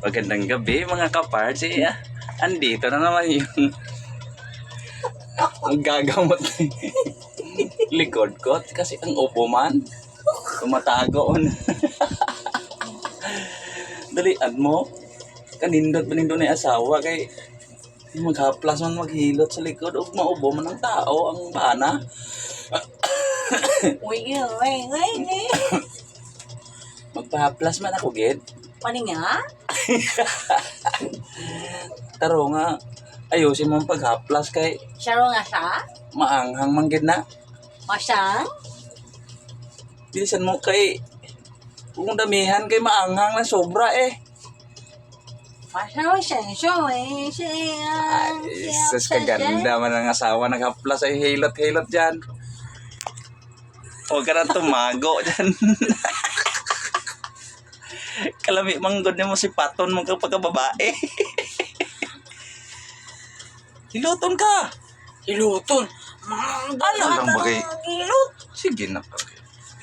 Magandang gabi mga kapards. Andito na naman yung gagamot likod ko kasi ang upo man tumatago on. Dalian mo kanindot na yung asawa kay maghaplas man maghilot sa likod ug maubo man ang tao ang bana. Uy. Magpahaplas man ako gid. Mani nga? Taro nga ayusin mo ang paghaplas kay Saro nga siya? maanghang man gid na. Masyang? Bilisan mo kay kung damihan kay maanghang na sobra eh. Masyang siya eh. Ay, sus kaganda man ang asawa naghaplas ay hilot-hilot dyan. Huwag ka na tumago dyan. Kalami manggod mo si Paton mo kapag babae. Hiluton ka. Hiluton? Ano lang ba kay? Hilot? Sige na.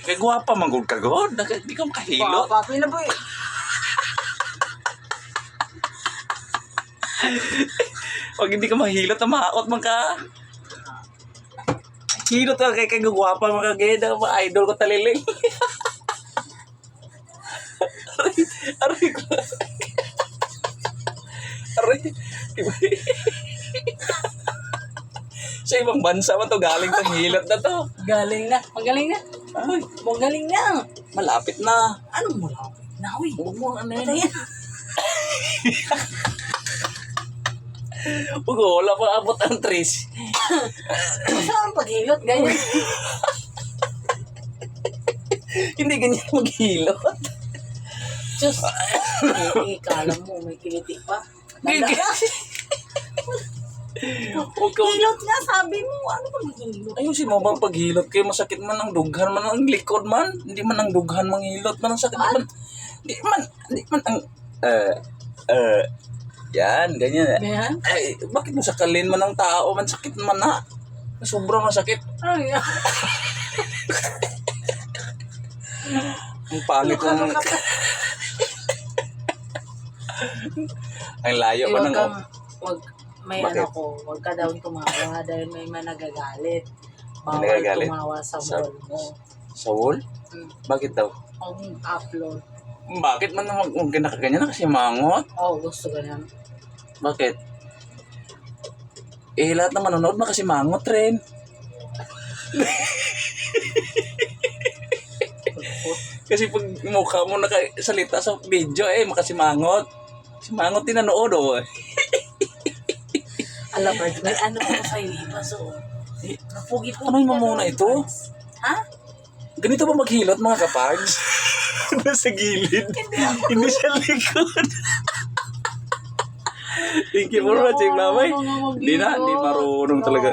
Kay guwapa manggod ka god. Di ka makahilot. Papi na po eh. Pag hindi ka mahilot na maakot man ka. Hilot ka kay guwapa mga geda. Idol ko taliling. Aray ko. Aray. Sa ibang bansa man to galing tong hilot na to. Galing na. Magaling na. Ay, Magaling na. malapit na. Anong mo lang? Nawi. Huwag mo ano Ito yun. yan. Huwag wala pa abot ang tres. Saan paghilot? Ganyan. Hindi ganyan maghilot. Diyos. Kala mo may kiliti pa. Huwag ka. Hilot nga sabi mo. Ano ba maghilot? Ayusin mo bang paghilot kayo masakit man ang dughan man ang likod man. Hindi man ang dughan manghilot man ang sakit man. Hindi man ang yan, ganyan. Ganyan? Ay, bakit mo sakalin man ang tao man sakit man na? Sobrang masakit. Ay, Ang pangit lang. Ang layo pa ng... May Bakit? ano ko, huwag ka daw tumawa dahil may managagalit. Bawal Managagalit? tumawa sa Sa- wall mo. Sa wall? Hmm. Bakit daw? Ang upload. Bakit man naman kung kinakaganyan na kasi mangot? Oh, gusto ganyan. Bakit? Eh, lahat ng manonood makasimangot rin. Kasi pag mukha mo nakasalita sa video, makasimangot. Simangot din nanood, oh. Alam, Bert, may ano ko sa'yo iba, so. Napugi-pugi Ano yung ka mamuna doon, ito? Bert. Ha? Ganito ba maghilot, mga kapards? Nasa gilid. Hindi sa likod. Thank you for watching, mamay. Hindi marunong talaga.